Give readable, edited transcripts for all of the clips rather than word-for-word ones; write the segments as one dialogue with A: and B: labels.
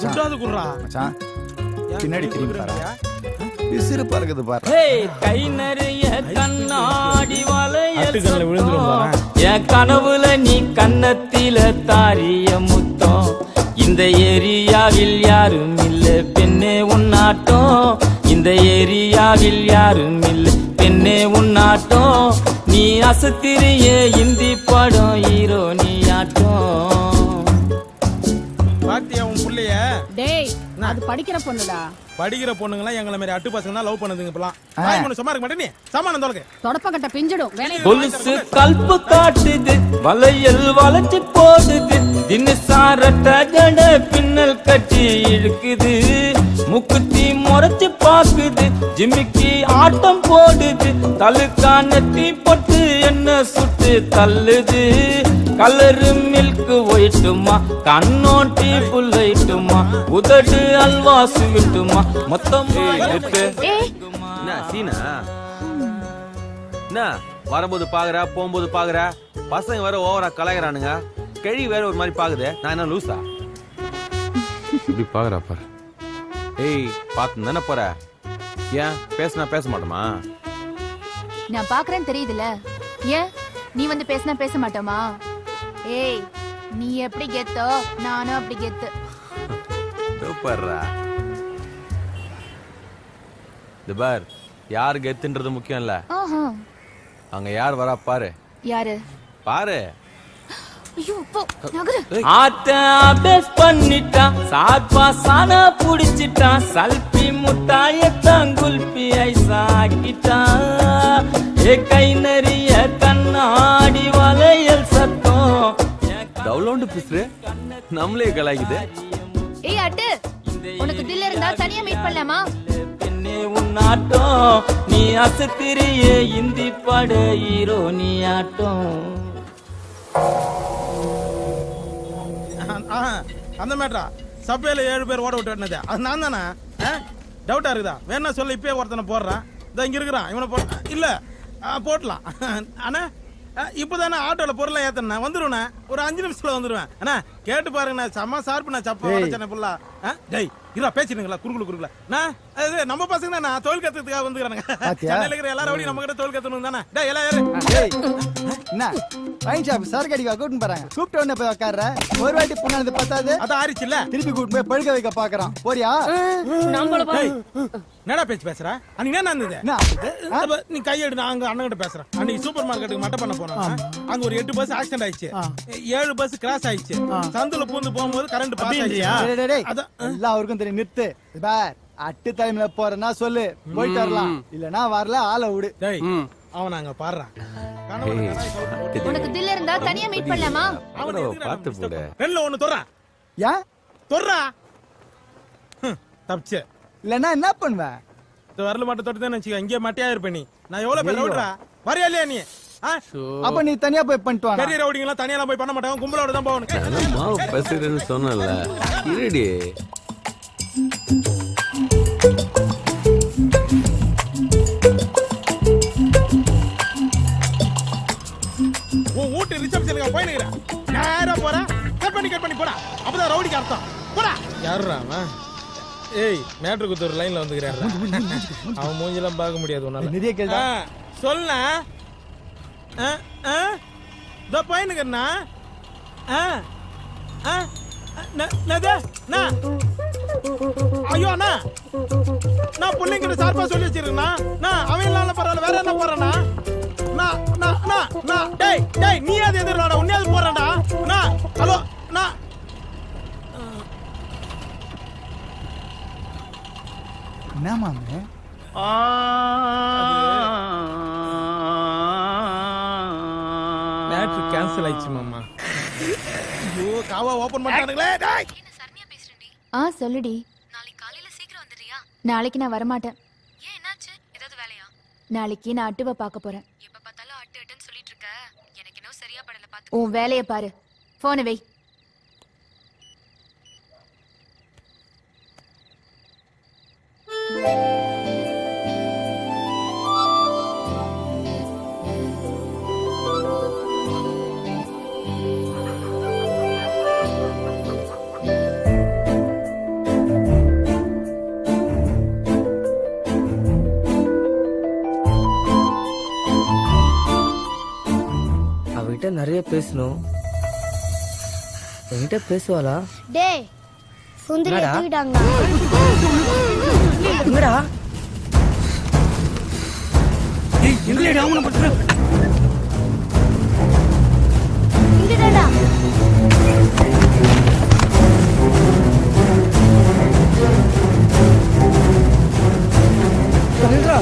A: குட்டாது குடுறா
B: மச்சான் பின்னாடி திரும்பி பாரு விசிறு பறக்குது பாரு
C: கை நிறைய கண்ணாடி வளையல்
A: விழுந்துரும்
C: என் கனவுல நீ கன்னத்தில தாரிய முத்தம் இந்த ஏரியாவில் யாரும் இல்ல பெண்ணே உன்னாட்டம் இந்த ஏரியாவில் யாரும் இல்ல பெண்ணே உன்னாட்டம் நீ அசத்திரிய இந்தி படம் ஹீரோ நீ ஆட்டம்
A: பாத்தியா உன் புள்ளைய
D: டேய் அது படிக்கிற பொண்ணுடா
A: படிக்கிற பொண்ணுங்களா எங்களை மாதிரி அட்டு பசங்க தான் லவ் பண்ணுதுங்க இப்பலாம் தாய் பொண்ணு சும்மா இருக்க மாட்டே நீ சமானம் தொலைக்க
D: தொடப்ப கட்ட பிஞ்சிடும் வேலைய
C: கொலுசு கல்பு காட்டுது வளையல் வளைச்சு போடுது தினசாரட்ட ஜட பின்னல் கட்டி இழுக்குது முக்குத்தி முறைச்சு பாக்குது ஜிமிக்கி ஆட்டம் போடுது தலுக்கானத்தி போட்டு என்ன சுட்டு தள்ளுது கலரு மில்க் ஒயிட்டுமா கண்ணோட்டி புல்லைட்டுமா உதடு அல்வா சுவிட்டுமா மொத்தமா
E: சீனா என்ன வரும்போது பாக்குற போகும்போது பாக்குற பசங்க வேற ஓவரா கலாய்கிறானுங்க கழி வேற ஒரு மாதிரி பாக்குது நான் என்ன லூசா இப்படி பாக்குறா பாரு ஏய் பாத்து தானே போற ஏன் பேசினா பேச மாட்டோமா
F: நான் பாக்குறேன்னு தெரியுதுல ஏன் நீ வந்து பேசினா பேச மாட்டோமா ஏய் நீ எப்படி கெத்தோ நானும் அப்படி கெத்து
E: சூப்பர்ரா பார் யாரு கெத்துன்றது முக்கியம் இல்ல அங்க யார் வரா பாரு
F: யாரு
E: பாரு
C: ஆத்த அபேஸ் பண்ணிட்டான் சாத்வா சானா புடிச்சிட்டான் சல்பி முட்டாயத்தான் குல்பி ஐசா ஆக்கிட்டான் ஏ கை நிறைய கண்ணாடி வளையல் சத்தம்
E: டவுன்லோடு பிசுறு நம்மளே கலாய்க்குது
F: ஏய் அட்டு உனக்கு தில் இருந்தா தனியா மீட் பண்ணலாமா
C: பெண்ணே உன்னாட்டம் நீ அசத்திரிய இந்தி பட ஹீரோ நீ ஆட்டம்
A: அந்த மேட்டரா சபையில 7 பேர் ஓட விட்டு வெட்டினது அது நான் தானே டவுட்டா இருக்குதா வேணா சொல்ல இப்பயே ஒருத்தனை போடுறான் இதான் இங்க இருக்கிறான் இவனை போட இல்ல போட்டலாம் அண்ணா இப்பதானே ஆட்டோல பொருளை ஏத்தன வந்துருவேண்ணே ஒரு 5 நிமிஷத்துல வந்துருவேன் அண்ணா கேட்டு பாருங்கண்ணா செம்ம சார்பு நான் சப்பா உடச்சேன் புல்லா டேய் இதா பேசிடுங்களா குறுகுல நம்ம பசங்க நான் தொழில் கத்துறதுக்காக வந்துக்கிறானுங்க சென்னையில இருக்கிற எல்லாரும் ஓடி நம்ம கிட்ட தொழில் கத்தணும் தானே டேய் எல்லாரும்
B: என்ன பைன் ஷாப் சார் கடிக்கா கூட்டின்னு போறாங்க கூப்பிட்ட உடனே போய் உட்கார்ற ஒரு வாட்டி புண்ணானது பத்தாது
A: அதான் ஆறிச்சுல்ல
B: திருப்பி கூட்டு போய் பழுக்க வைக்க பாக்குறான் போறியா
A: என்னடா பேச்சு பேசுற அன்னைக்கு என்ன இருந்தது நீ கையெடு நான் அங்க அண்ணன் கிட்ட பேசுறேன் அன்னைக்கு சூப்பர் மார்க்கெட்டுக்கு மட்ட பண்ண போனோம் அங்க ஒரு 8 பஸ் ஆக்சிடென்ட் ஆயிடுச்சு 7 பஸ் கிராஸ் ஆயிடுச்சு சந்துல பூந்து போகும்போது கரண்ட் பாஸ் ஆயிடுச்சு
B: எல்லாருக்கும் தெரியும் நிறுத்து பார் அட்டு டைம்ல போறேன்னா சொல்லு போயிட்டு வரலாம் இல்லனா வரல ஆளை விடு
A: டேய் அவன் அங்க பாடுறான்
F: உனக்கு தில் இருந்தா தனியா மீட் பண்ணலாமா
E: பாத்து போடு
A: ரெண்டுல ஒன்னு தொறா
B: ஏன்
A: தொறா தப்பிச்சே
B: இல்லனா என்ன பண்ணுவ
A: இந்த வரல மட்டும் தொட்டுதான் நினைச்சுக்க இங்கே மட்டையா இருப்ப நீ நான் எவ்வளவு பேர் ரவுடரா வரையா இல்லையா நீ
B: அப்ப நீ தனியா போய் பண்ணிட்டு வா
A: பெரிய ரவுடிங்களா தனியா போய் பண்ண மாட்டாங்க கும்பலோட தான் போகணும்
E: மாவு பேசுறேன்னு சொன்னல இருடி
A: உன் வீட்டு ரிசப்ஷனுக்கு போய் நிக்கிறேன் நேரா போற கட் பண்ணி போடா அப்பதான் ரவுடிக்கு அர்த்தம் போடா யாருடா அவன் ஏய் மேட்ரு குத்து ஒரு லைன்ல வந்துக்கிறாரு அவன் மூஞ்சிலாம் பார்க்க முடியாது உன்னால
B: நிறைய கேள்வி
A: சொல்ல இந்த பையனுக்குண்ணா ஐயோ அண்ணா நான் பிள்ளைங்கிட்ட சார்பா சொல்லி வச்சிருக்கேண்ணா அவன் இல்லாம பரவாயில்ல வேற என்ன போறேண்ணா டேய் நீ அது எதிர்டா உன்னையாவது போறேன்டா ஹலோ
B: என்ன மாமே
A: மேட்ரு கேன்சல் ஆயிடுச்சு மாமா ஐயோ காவா ஓபன் பண்ணிட்டானுங்களே டேய்
F: சொல்லுடி
G: நாளைக்கு காலையில சீக்கிரம் வந்துறியா?
F: நாளைக்கு நான் வரமாட்டேன்.
G: ஏன் என்னாச்சு? ஏதாவது வேலையா?
F: நாளைக்கு நான் அட்டுவை பார்க்க போறேன்.
G: எப்ப பார்த்தாலும் அட்டுன்னு சொல்லிட்டு இருக்க. எனக்கு இன்னும் சரியா படல பாத்து.
F: உன் வேலைய பாரு. போனை வை.
H: பேசணும். என்கிட்ட பேசுவாளா?
I: டேய் சுந்தரி
H: என்னடா?
I: தூக்கிட்டாங்க.
H: எங்கடா?
I: இங்கடா.
H: நில்லுடா.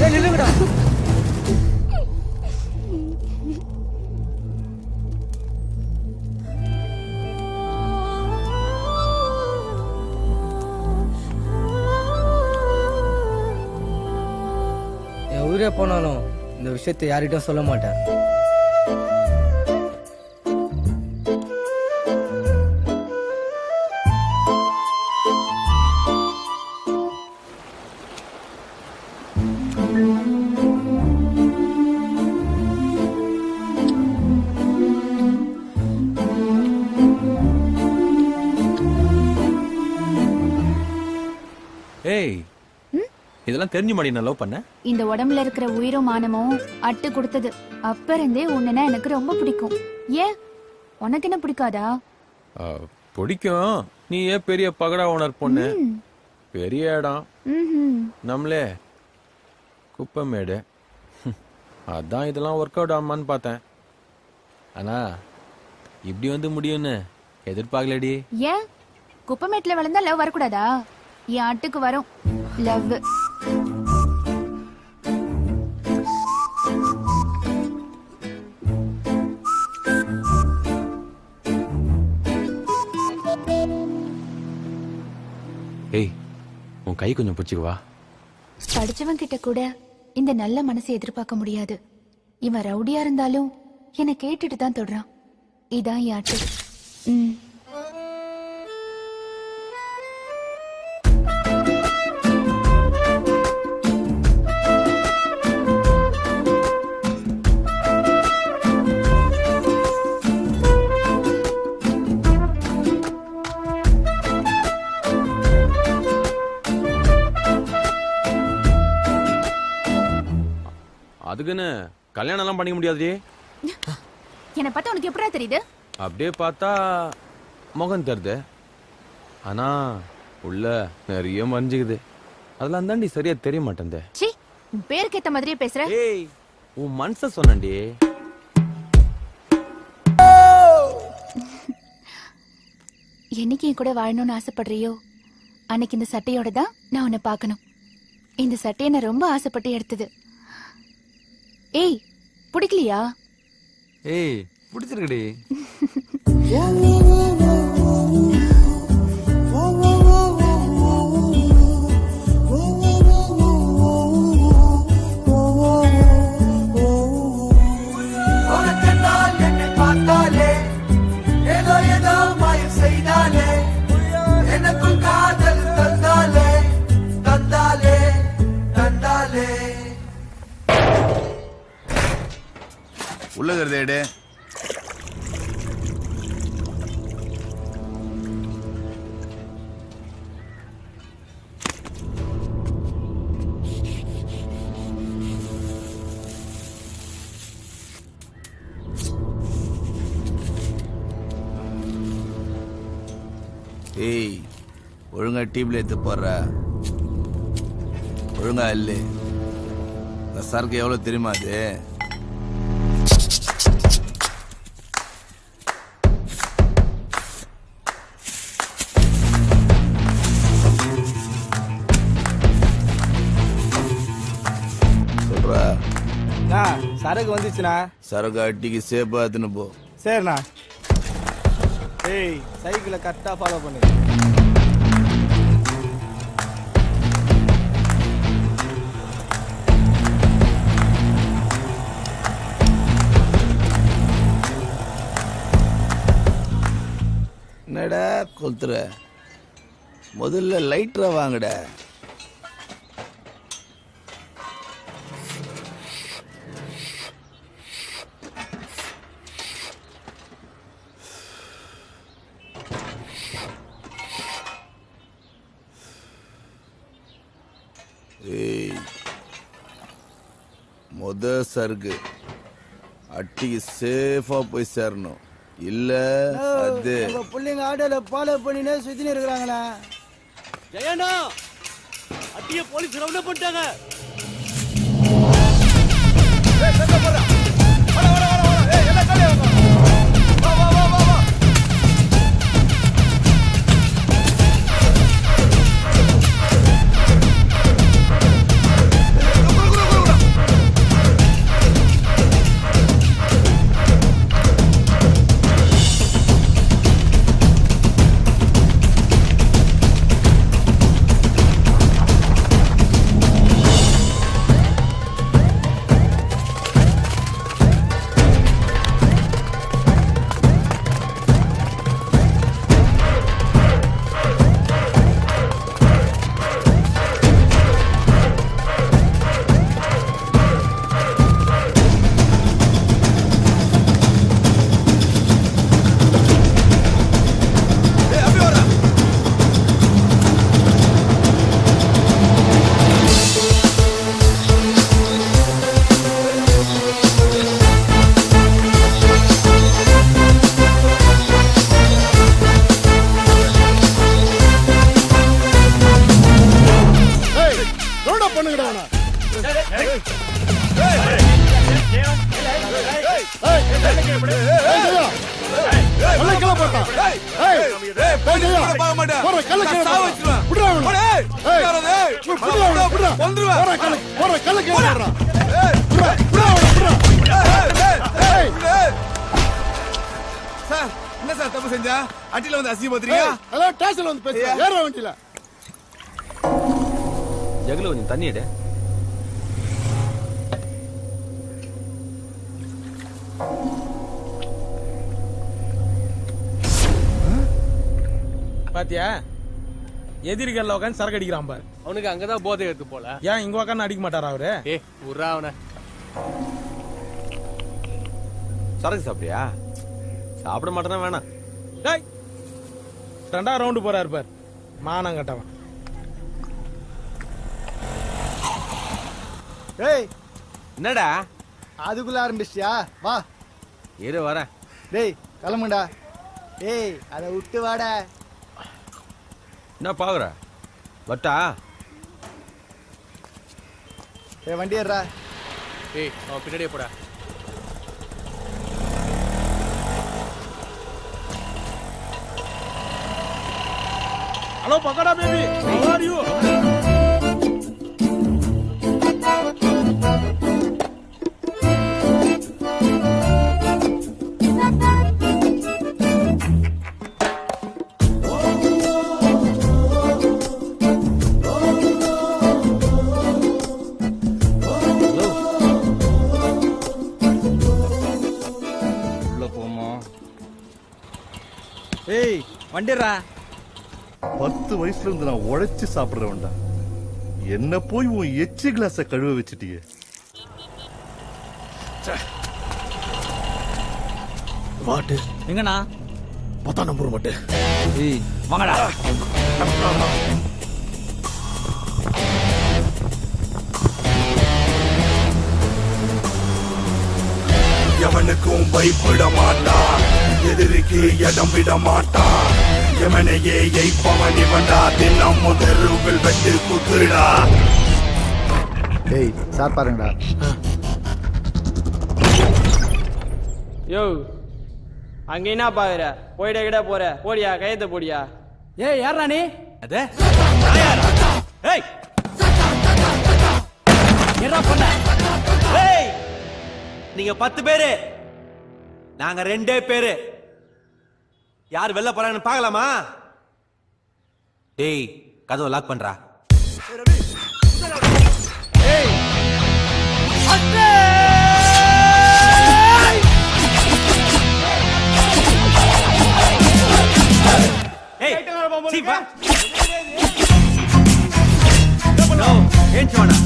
H: ஏய் நில்லுங்கடா. என் உயிரே போனாலும் இந்த விஷயத்தை யார்கிட்டயும் சொல்ல மாட்டேன்.
E: ஏய் இதெல்லாம் தெரிஞ்சு மாடி நான் லவ் பண்ண
F: இந்த உடம்புல இருக்கிற உயிரும் மானமும் அட்டு கொடுத்தது. அப்ப இருந்தே உன்னை எனக்கு ரொம்ப பிடிக்கும். ஏன் உனக்கு என்ன பிடிக்காதா?
E: பிடிக்கும். நீ ஏன் பெரிய பகடா ஓனர் பொண்ணு, பெரிய இடம், நம்மளே குப்பமேடு. அதான் இதெல்லாம் ஒர்க் அவுட் ஆமான்னு பார்த்தேன். ஆனா இப்படி வந்து முடியும்னு எதிர்பார்க்கலடி.
F: ஏன் குப்பமேட்ல விழுந்தா லவ் வரக்கூடாதா? என் ஆட்டுக்கு வரும் லவ்.
E: ஏய் உன் கை கொஞ்சம் பிடிச்சிக்குவா.
F: படிச்சவன் கிட்ட கூட இந்த நல்ல மனசை எதிர்பார்க்க முடியாது. இவன் ரவுடியா இருந்தாலும் என்னை கேட்டுட்டு தான் தொடுறான். இதான் என் ஆட்டு.
E: அதுக்குன்னு கல்யாணம் எல்லாம் பண்ணிக்க முடியாது.
F: என்னை பார்த்தா உனக்கு எப்படா தெரியுது?
E: அப்படியே பார்த்தா முகம் தருது, ஆனா உள்ள நிறைய மறைஞ்சுக்குது. அதெல்லாம் தாண்டி சரியா தெரிய மாட்டேன்.
F: சீ, உன் பேருக்கு ஏத்த மாதிரியே பேசுற.
E: ஏய் உன் மனச சொன்னண்டி.
F: என்னைக்கு என் கூட வாழணும்னு ஆசைப்படுறியோ அன்னைக்கு இந்த சட்டையோட தான் நான் உன்னை பார்க்கணும். இந்த சட்டையை நான் ரொம்ப ஆசைப்பட்டு எடுத்தது. ஏய் பிடிக்கலையா?
E: ஏய் பிடிச்சிருக்கடி.
J: உள்ளது ஏய் ஒழுங்கா டீப்ல எடுத்து போடுற. ஒழுங்கா இல்ல. இந்த சரக்கு எவ்வளவு தெரியுமா? அது சொல்றா.
B: சரக்கு வந்துச்சுண்ணா.
J: சரக்கு அட்டிக்கு சேஃபா எடுத்துன்னு போ.
B: சரிண்ணா. ஏய் சைக்கிளை கரெக்டா ஃபாலோ பண்ணு.
J: என்னடா கொளுத்துற? முதல்ல லைட்டரா வாங்கடா. முத சருகு அட்டிக்கு சேஃபா போய் சேரணும் இல்ல அது
B: உங்க பிள்ளைங்க ஆட்டோல ஃபாலோ பண்ணினே சுத்தினே இருக்கிறாங்கண்ணா.
H: ஜெயண்ணா அட்டிய போலீஸ் ரவுண்ட் பண்ணிட்டாங்க.
J: சார் என்ன சார் தப்பு செஞ்சா அட்டில வந்து அசிங்கப்படுறீங்க?
B: அதான் ஸ்டேஷன்ல வந்து பேசுறேன். ஏற வண்டியில.
E: ஜகுல கொஞ்சம் தண்ணி எடு.
A: பாத்தியா எதிரிகள்ல உட்காந்து சரக்கு அடிக்கிறான் பாரு.
H: அவனுக்கு அங்கதான் போதை எடுத்து போல.
A: ஏன் இங்க உட்காந்து அடிக்க மாட்டாரா அவரு?
H: உர்ரா அவனை.
E: சரக்கு சாப்பிடுறியா? சாப்பிட மாட்டேனா வேணாம்.
A: டேய் 2வது ரவுண்டு போறாரு பாரு மானம் கட்டவன்.
B: ஏய்
E: என்னடா
B: அதுக்குள்ள ஆரம்பிச்சியா? வா
E: இரு வரேன்.
B: டேய் கிளம்புடா. ஏய் அதை விட்டு வாடா.
E: என்ன பாக்குற வட்டா?
B: ஏய் வண்டி ஏறா.
H: அவன் பின்னாடியே போடா.
A: Hello pakoda baby, how are you?
B: ஏய் வண்டிடுறா.
K: 10 வயசுல இருந்து நான் உழைச்சு சாப்பிடுறவன்டா. என்ன போய் உன் எச்சி கிளாஸ கழுவ வச்சிட்டியே.
A: வாட்டு
B: எங்கண்ணா?
A: 10ஆம் நம்பர் மட்டும்.
B: ஏய் வாங்கடா.
L: எவனுக்கும் பயப்பட மாட்டான், எதிரிக்கு இடம் விட மாட்டான். எவனையே எய்ப்பவன் இவன்டா, தினம் முதருவில் வெட்டு குத்துடா.
B: ஏய் சார் பாருங்கடா.
C: யோ அங்க என்ன பாக்குற? போயிட கிட போற போடியா, கையத்தை போடியா.
H: ஏய் யாரா நீ?
E: அதே ஏய்
H: என்ன பண்ண?
E: ஏய் நீங்க 10 பேரு, நாங்க 2 பேரு. யார் வெளில போறாங்கன்னு பார்க்கலாமா? டேய் கதவை லாக் பண்றா. ஏய் சீ வா. நோ ஏன் சொன்னா?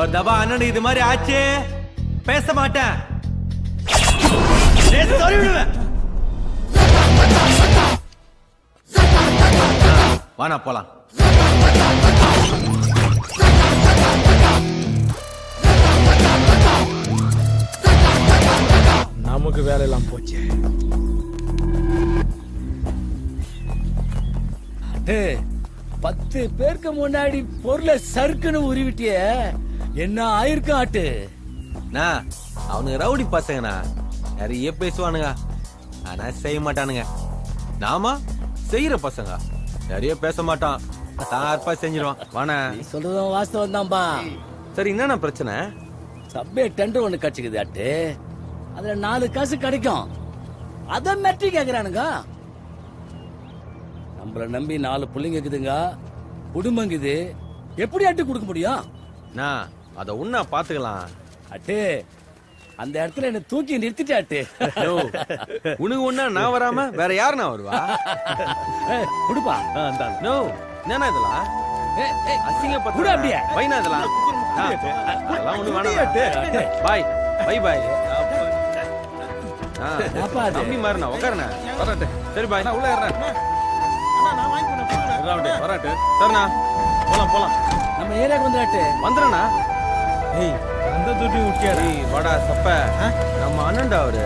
E: ஒரு தபா அண்ணன் இது மாதிரி ஆச்சு பேச மாட்டேன். வாண்ணா போலாம்.
A: நமக்கு வேலையெல்லாம் போச்சு.
H: டேய், 10 பேருக்கு முன்னாடி பொருளை சறுக்குன்னு உருவிட்டிய என்ன ஆயிருக்கும் ஆட்டு?
E: அண்ணா, அவனுங்க ரவுடி பசங்கண்ணா, நிறைய பேசுவானுங்க ஆனா செய்ய மாட்டானுங்க. நாம செய்யற பசங்க, நிறைய பேச மாட்டான், தார்ப்பா செஞ்சிருவான். வாண்ணா.
H: நீ சொல்றதும் வாஸ்தவம் தான்பா.
E: சரி, என்னண்ணா பிரச்சனை?
H: சப்பே டெண்டர் ஒண்ணு கட்சிக்குது ஆட்டு, அதுல 4 காசு கிடைக்கும். அத மெட்ரி கேக்குறானுங்க. நம்மள நம்பி 4 புள்ளைங்க இருக்குதுங்க, குடும்பங்குது, எப்படி அட்டு கொடுக்க முடியும்?
E: நான் அத உன்ன பாத்துக்கலாம்.
H: அட்டு, அந்த இடத்துல என்ன தூக்கி நிறுத்திட்டாட்டு.
E: உனக்கு ஒண்ணா நான் வராம வேற யாருண்ணா வருவா?
H: குடுப்பா.
E: நோ, என்னண்ணா இதெல்லாம் அசிங்க
H: குடு அப்படியே.
E: வைனா இதெல்லாம் அதெல்லாம் ஒண்ணு வேணாம். Bye bye bye.
H: அப்பா, அது.
E: தம்பி மாறினா உட்காருண்ணா. வராட்டு. சரி பாய், நான் உள்ள ஏறேன்.
A: அண்ணா, நான் வாங்கி கொடுப்பேன்.
E: வராட்டு. சரிண்ணா, போலாம் போலாம்.
H: நம்ம ஏரியாக்கு வந்துடாட்டு.
E: வந்துடுறேண்ணா.
A: ஏய், அந்த துட்டி விட்டியாடா.
E: வாடா சப்ப, நம்ம அண்ணன்டா அவரு.